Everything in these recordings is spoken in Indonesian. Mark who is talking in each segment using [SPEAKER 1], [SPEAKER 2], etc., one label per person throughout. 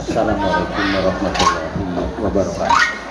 [SPEAKER 1] Assalamualaikum warahmatullahi wabarakatuh.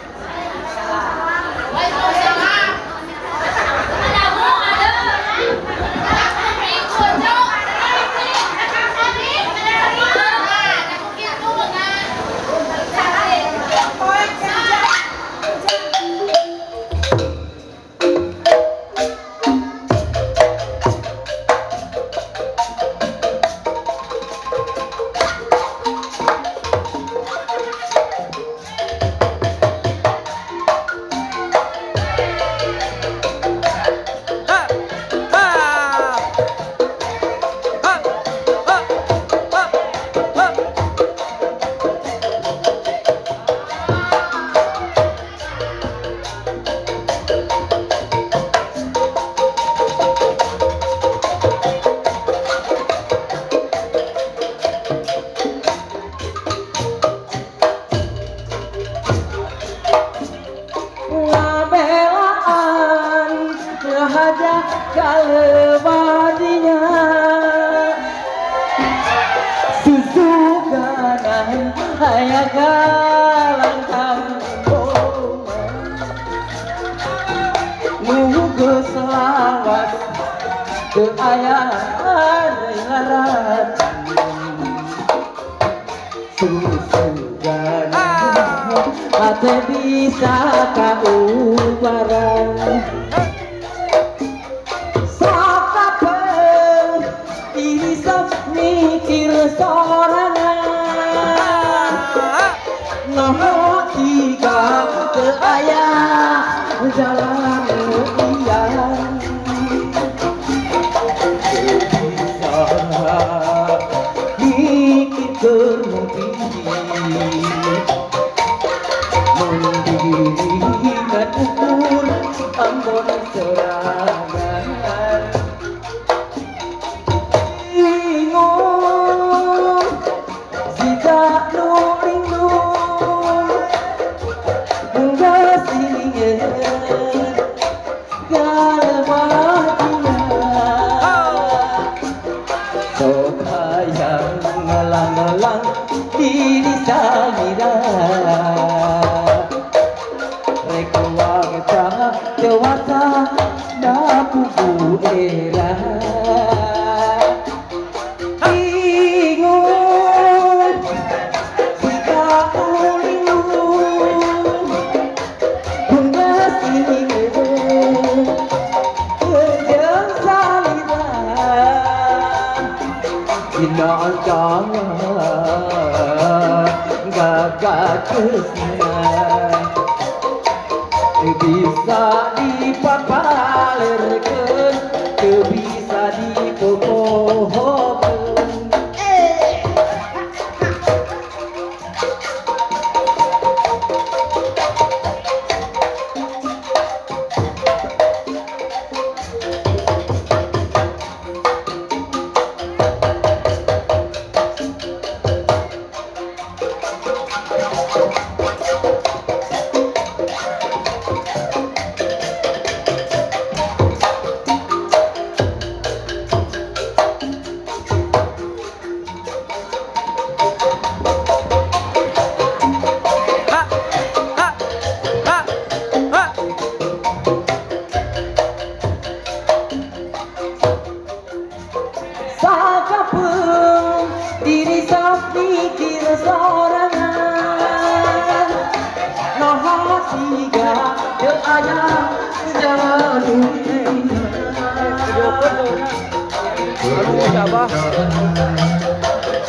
[SPEAKER 2] Kalebadinya susu kanan ayah kalang kampung nunggu selawas ke ayah larat susu kanan mata bisa kaubaran mikir sorangan nomor tiga ke ayah jalan ujian bisa mikir mendirikan ukur ambon serangan ngalang-ngalang diri salira reka wangta dewasa dapuku era bingung jika ulinggung bunga sini kejeng salira Inal jangan gagak kesana bisa dipapalerkan bisa dipopohkan diri sok mikir sorangan noho tiga ke ayah jalan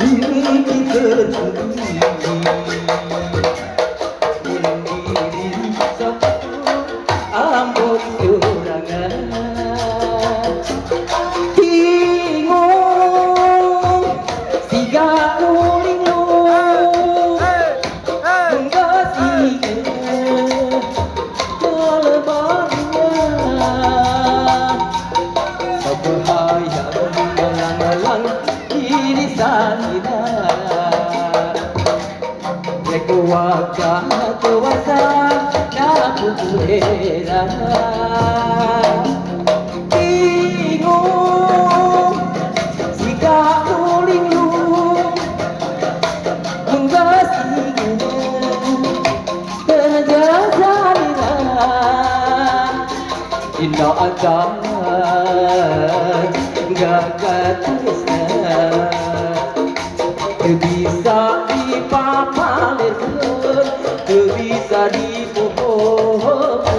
[SPEAKER 2] diri kita mendiri sok ambon serangan Wajah kuasa daku era bingung jika ulinglu menggas akan gagal tresna bisa dipapalirkeun teu bisa dibohongkeun.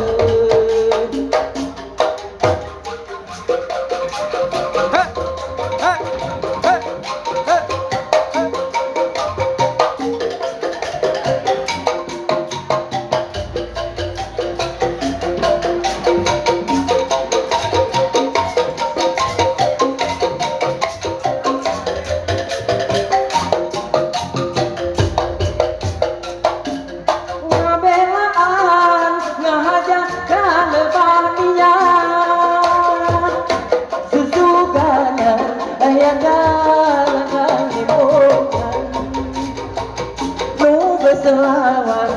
[SPEAKER 2] Selawas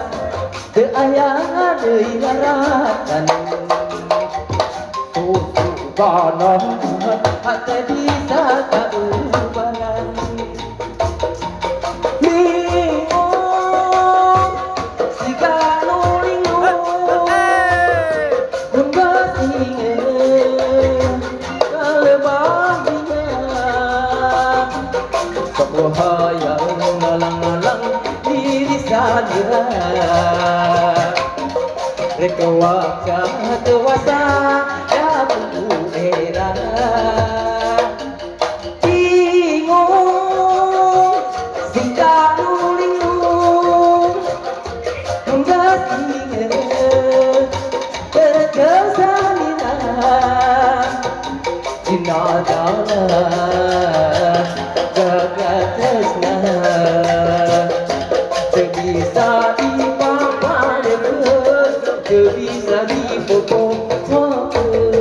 [SPEAKER 2] teu aya deui ngaratan susubana hate bisa kaubaran lingung siga nu lingung mun basingeu kalebahina sok hayang ngalang-ngalang diri sadira rek waca dewasa dapu era bingung singka nulingung munggah singe terkesanina jinadana gagatesna bisa dipapalirkeun teu bisa dibohongkeun.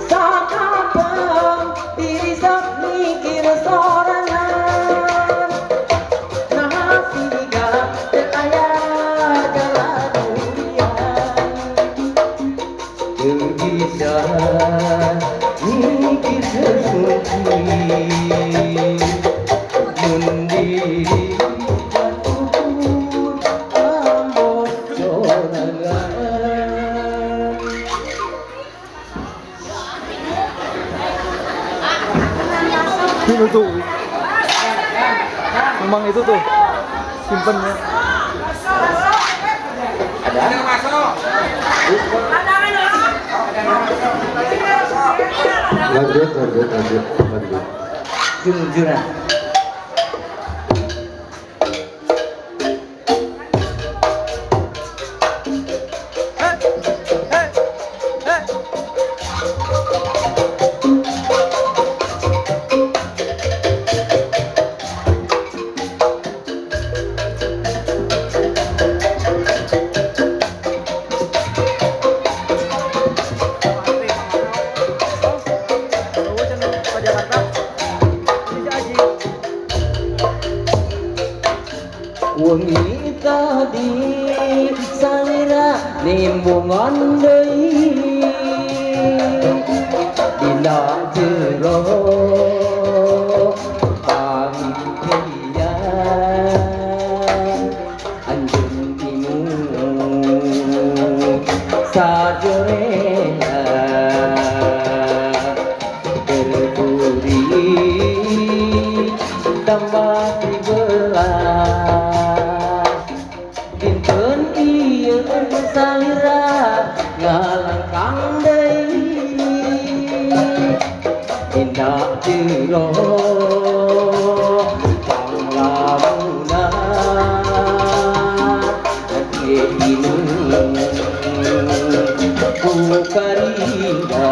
[SPEAKER 2] Sakapeung diri sok mikir sorangan nah siga teu aya bisa mikir sesuci mendiri dan ukur ambon sorangan.
[SPEAKER 3] Itu tuh memang itu tuh simpennya
[SPEAKER 2] Ada masuk.
[SPEAKER 1] Lanjut.
[SPEAKER 2] Junjuran. Wengi tadi salira nimbungan deui dina jero pangkian anjeun timu sajorena berduri tambah dibelah salira ngalangkang deui indah jero panglamunan inu bukarinda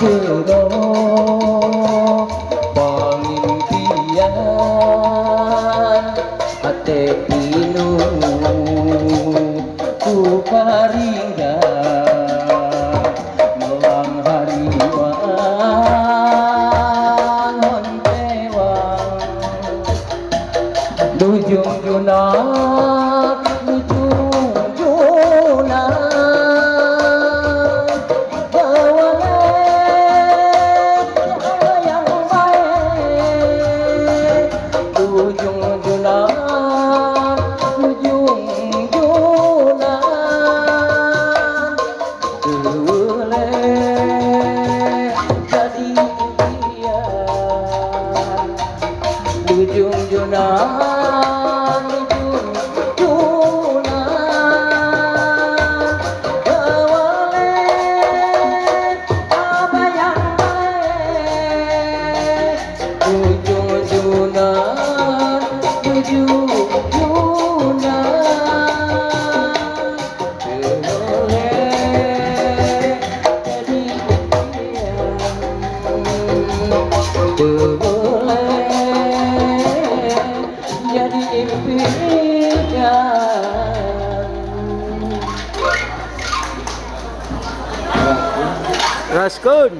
[SPEAKER 2] tero pangimpian ate inung ku karingga melang hariwan hontewang dujung junak dujung junak bawale yang baik dujung junak dujung junak boleh jadi impian dujung junak jadi impian.
[SPEAKER 3] Raskun.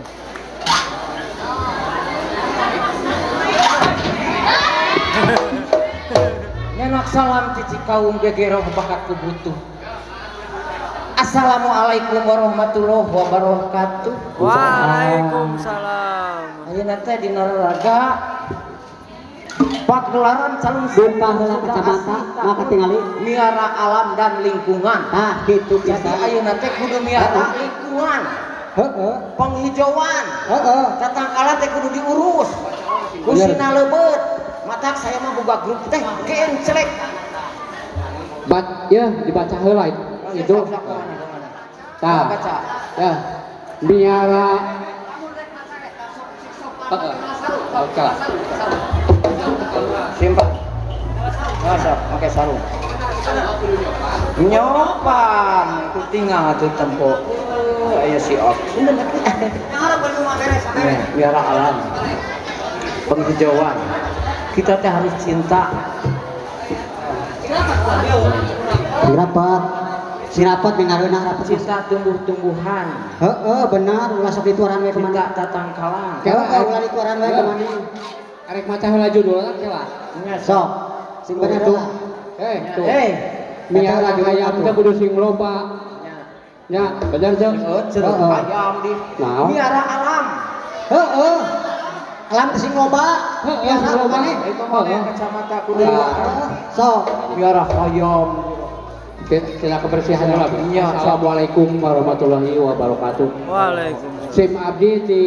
[SPEAKER 2] Nyenak salam cici kaum gegeroh bakat kubutuh. Assalamualaikum warahmatullahi wabarakatuh.
[SPEAKER 3] Waalaikumsalam.
[SPEAKER 2] Ayeuna teh dina raga pagelaran calon
[SPEAKER 4] Sumpah heula kacamata maka tingali
[SPEAKER 2] miara alam dan lingkungan.
[SPEAKER 4] nah gitu
[SPEAKER 2] Jadi
[SPEAKER 4] bisa
[SPEAKER 2] ayeuna teh kudu miara lingkungan,
[SPEAKER 4] heeh
[SPEAKER 2] penghijauan.
[SPEAKER 4] heeh
[SPEAKER 2] Tatangkala teh kudu diurus. Kusina leubeut. Matak saya mah boga grup teh kencelek.
[SPEAKER 5] Ya dibaca heula itu. Tah.
[SPEAKER 2] Baca.
[SPEAKER 5] Ya. Biara Oke.
[SPEAKER 2] Simpan. Masa pakai sarung. Nyopan itu tinggal tuh tempo. Aya si op. Biara alam. Penghijauan. Kita teh harus cinta.
[SPEAKER 4] Sirapat mengareuna rapat
[SPEAKER 2] Cinta tumbuh-tumbuhan.
[SPEAKER 4] heeh benar ulah sok dituaran we
[SPEAKER 2] Cinta
[SPEAKER 4] kemana
[SPEAKER 2] tatangkalan.
[SPEAKER 4] heeh ulah dituaran we kemana
[SPEAKER 5] Arek maca heula judulna kela.
[SPEAKER 4] sok sing bener tuh
[SPEAKER 5] Tuh.
[SPEAKER 2] Eh,
[SPEAKER 5] Miara hayam teh kudu sing loba. Ya, bener tuh.
[SPEAKER 2] cerut ayam di
[SPEAKER 5] Naon?
[SPEAKER 2] miara alam.
[SPEAKER 4] heeh alam teh sing loba
[SPEAKER 5] Heeh, sing loba.
[SPEAKER 2] Itu mah kacamata kudu
[SPEAKER 4] sok
[SPEAKER 2] miara hayam.
[SPEAKER 5] Kita kebersihan heula.
[SPEAKER 2] Iya.
[SPEAKER 5] Assalamualaikum warahmatullahi wabarakatuh.
[SPEAKER 3] Waalaikumsalam.
[SPEAKER 5] Sim abdi di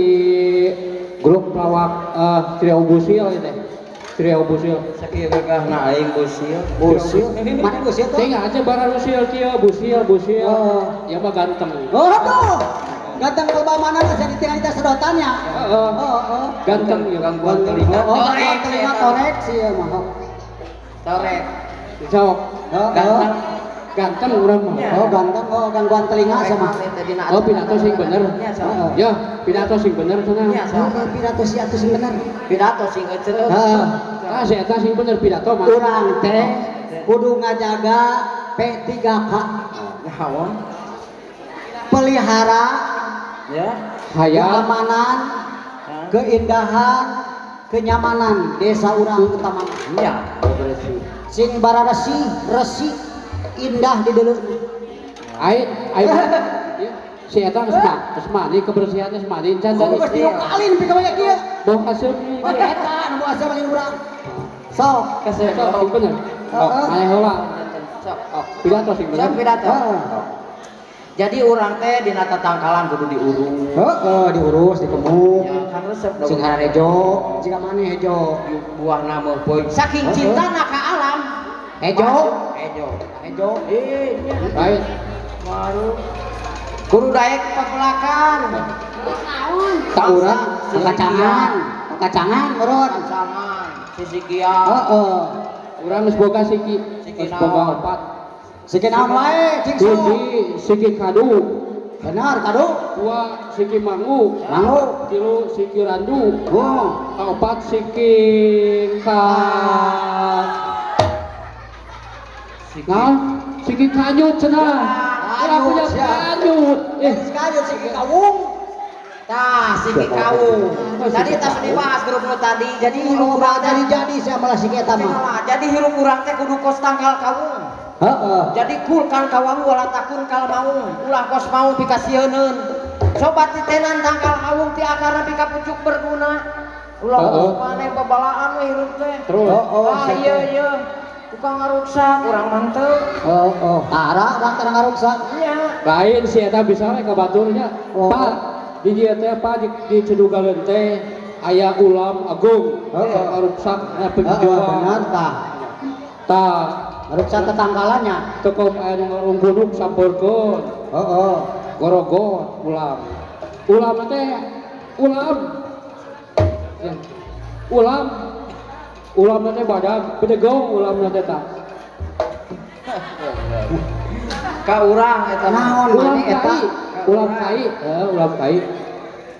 [SPEAKER 5] grup pelawak Trio Busil teh. Trio Busil.
[SPEAKER 2] Sakieu gagahna aing busil.
[SPEAKER 4] busil mana busil tuh
[SPEAKER 5] Tinggal aja bara Busil kieu, Busil.
[SPEAKER 4] Oh.
[SPEAKER 5] Ya mah ganteng.
[SPEAKER 4] oh tuh ganteng loba mana mah jadi tinggal kita sedotannya
[SPEAKER 5] Heeh.
[SPEAKER 4] oh
[SPEAKER 5] Ganteng ya
[SPEAKER 2] Gangguan telinga.
[SPEAKER 4] oh gangguan telinga korek sih ya mah
[SPEAKER 2] Torek.
[SPEAKER 5] Sok.
[SPEAKER 2] Ganteng.
[SPEAKER 5] Ganteng urang mah.
[SPEAKER 4] oh ganteng oh gangguan telinga sama
[SPEAKER 5] Oh, pidato sing bener. Ya, pidato sing bener cenah.
[SPEAKER 2] Iya,
[SPEAKER 4] oh pidato si atuh sing bener
[SPEAKER 2] Pidato sing euceul.
[SPEAKER 4] heeh
[SPEAKER 5] Ah, si eta sing bener pidato mah.
[SPEAKER 4] urang teh kudu ngajaga P3K
[SPEAKER 2] Naon?
[SPEAKER 4] pelihara
[SPEAKER 2] Ya.
[SPEAKER 5] Hayam
[SPEAKER 4] keamanan keindahan kenyamanan desa urang utama
[SPEAKER 2] Iya, bersih.
[SPEAKER 4] sing bararesi resi indah di deuleu
[SPEAKER 5] ai si eta geus mandi kebersihannya geus mandi can
[SPEAKER 4] oh geus diukalin pi ka banyak kieu
[SPEAKER 5] bau hasil
[SPEAKER 4] oh eta nu asa balik urang sok
[SPEAKER 2] Kasih.
[SPEAKER 5] sok sing bener.
[SPEAKER 4] Heeh.
[SPEAKER 5] Aya heula.
[SPEAKER 2] Sok.
[SPEAKER 5] Pidato sing bener.
[SPEAKER 2] Siap pidato.
[SPEAKER 4] heeh
[SPEAKER 2] Jadi urang teh dina tatangkalan kudu diurus.
[SPEAKER 4] heeh diurus dikemuk
[SPEAKER 2] Ya, kan resep
[SPEAKER 4] sing ngaran hejo jika maneh hejo
[SPEAKER 2] buah nama poin. Saking cinta ka alam.
[SPEAKER 4] hejo
[SPEAKER 2] Ejo.
[SPEAKER 4] hejo
[SPEAKER 2] Iya.
[SPEAKER 5] Baik.
[SPEAKER 2] Baru kudu daek pepelakan.
[SPEAKER 5] Tak urang
[SPEAKER 4] kacangan meureun
[SPEAKER 2] Sangan sisi kia.
[SPEAKER 4] heeh
[SPEAKER 5] urang geus boga siki.
[SPEAKER 2] Siki
[SPEAKER 5] Geus boga
[SPEAKER 2] naon?
[SPEAKER 5] 4.
[SPEAKER 4] sikeun naon wae cing sok
[SPEAKER 5] Puji siki kadu.
[SPEAKER 4] Benar kado.
[SPEAKER 5] 2 siki mangu.
[SPEAKER 4] Mangu.
[SPEAKER 5] 3 siki randu.
[SPEAKER 4] Oh.
[SPEAKER 5] 4 siki siki kanyut cenah. Ora punya kanyut.
[SPEAKER 2] Sekanyut siki kawung. Tah, siki kawung. Tadi tas dibahas grup lu tadi. Jadi hirup urang
[SPEAKER 4] jadi saya malah si eta mah.
[SPEAKER 2] Jadi hirup urang teh kudu kos tangkal kawung.
[SPEAKER 4] Heeh.
[SPEAKER 2] Jadi kul kan kawang wala takun kal maung. Ulah kos maung pikasieun. Sobat titenan tangkal kawung ti akarna pika pucuk berguna. Ulah maneh babalaan we hirup teh.
[SPEAKER 5] Terus.
[SPEAKER 2] Iya. Tukang ngaruksak urang mah teu.
[SPEAKER 4] Tara urang tara ngaruksak.
[SPEAKER 2] Iya.
[SPEAKER 5] Lain si eta bisa we ka baturnya. Pak, di dieu teh Pak di Cedugaleun teh aya ulam agung. Ngaruksak penjual.
[SPEAKER 4] Benar tah.
[SPEAKER 5] Tah
[SPEAKER 4] Ngaruksak tetanggalannya.
[SPEAKER 5] teu aya nu ngarunggunuk sampurkeun. Gorogot ulam. Ulam teh ulam teh badag bedegong ulam teh tah.
[SPEAKER 2] Ka urang eta
[SPEAKER 4] Naon
[SPEAKER 5] Ulam
[SPEAKER 4] maneh eta?
[SPEAKER 5] kai, ulam kai.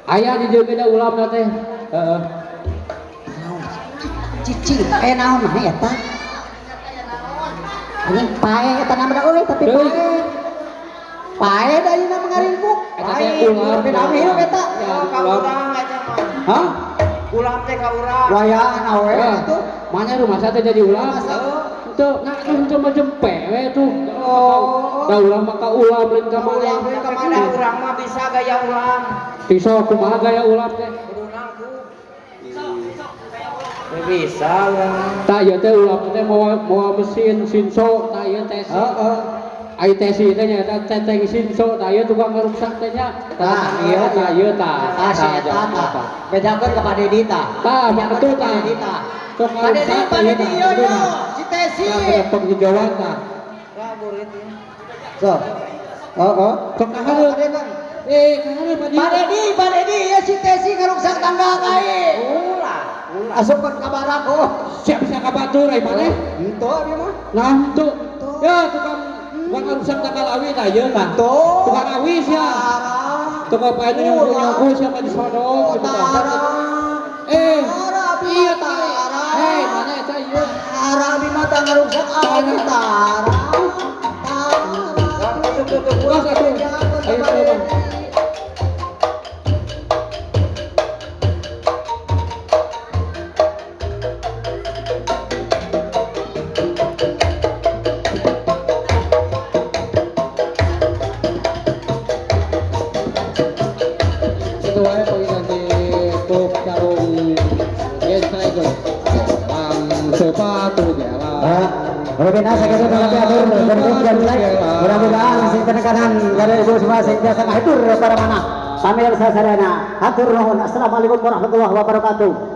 [SPEAKER 5] Aya di dieu ge ulam teh. Heeh.
[SPEAKER 4] Cicing naon maneh eta? Anjing pae eta namana euy tapi
[SPEAKER 5] Deui.
[SPEAKER 4] pae. Pae da ieu mengaringkuk.
[SPEAKER 5] Eta teh ulam.
[SPEAKER 4] Tapi nami hirup eta.
[SPEAKER 2] ka urang eta mah.
[SPEAKER 4] Hah?
[SPEAKER 2] Ulam teh ka urang.
[SPEAKER 4] Wayaan awe atuh.
[SPEAKER 5] Mana rumah saya jadi ulam? Itu nak itu macam pewe tuh. Da ulam maka ulam lain ka mana?
[SPEAKER 2] Ulam teh ka mana urang mah bisa gaya ulam.
[SPEAKER 5] Pisau kumaha gaya ulam teh?
[SPEAKER 2] Kudu nangku. Bisa urang.
[SPEAKER 5] Tah ieu teh ulam teh moal mesin sinso, tah ieu teh. Ai teh si teh nya teteng sinso, tah ieu tukang ngaruksak teh nya.
[SPEAKER 4] Tah ieu
[SPEAKER 5] tah.
[SPEAKER 4] si eta tah. Bedakeun ka Padedi tah.
[SPEAKER 5] Tah, betul tah.
[SPEAKER 4] Padedi tah.
[SPEAKER 5] Sok ngaruksak
[SPEAKER 4] Padedi yo si Tesi.
[SPEAKER 5] Tah pengjawab tah.
[SPEAKER 2] Ya murid ya.
[SPEAKER 4] So.
[SPEAKER 5] Sok kahareun. Kahareun
[SPEAKER 4] Padedi ya si Tesi ngaruksak tangga kae.
[SPEAKER 2] Ulah.
[SPEAKER 4] Asupkeun ka barak oh.
[SPEAKER 5] Siap bisa ka batur ai maneh.
[SPEAKER 4] Henteu abi mah.
[SPEAKER 5] Nah, tuh. Ya tukang ngaruksak tanggal awi tah ieu tah.
[SPEAKER 4] Tuh.
[SPEAKER 5] Tukang awi sia. Tukang pae nyogo siapa di sodok gitu tah. Iya tah. Mana eta ieu?
[SPEAKER 4] Tara abi mah tah ngaruksak awi tara.
[SPEAKER 5] Gas atuh. Ayo coba. Itu wae pagi nanti tuk carung yen saya go. Sepatu jalan.
[SPEAKER 4] Robin asa kita tapi atur dan mudah-mudahan sing penekanan dari ibu semua sing biasa ngatur para mana pamer sasadana atur nuhun assalamualaikum warahmatullahi wabarakatuh.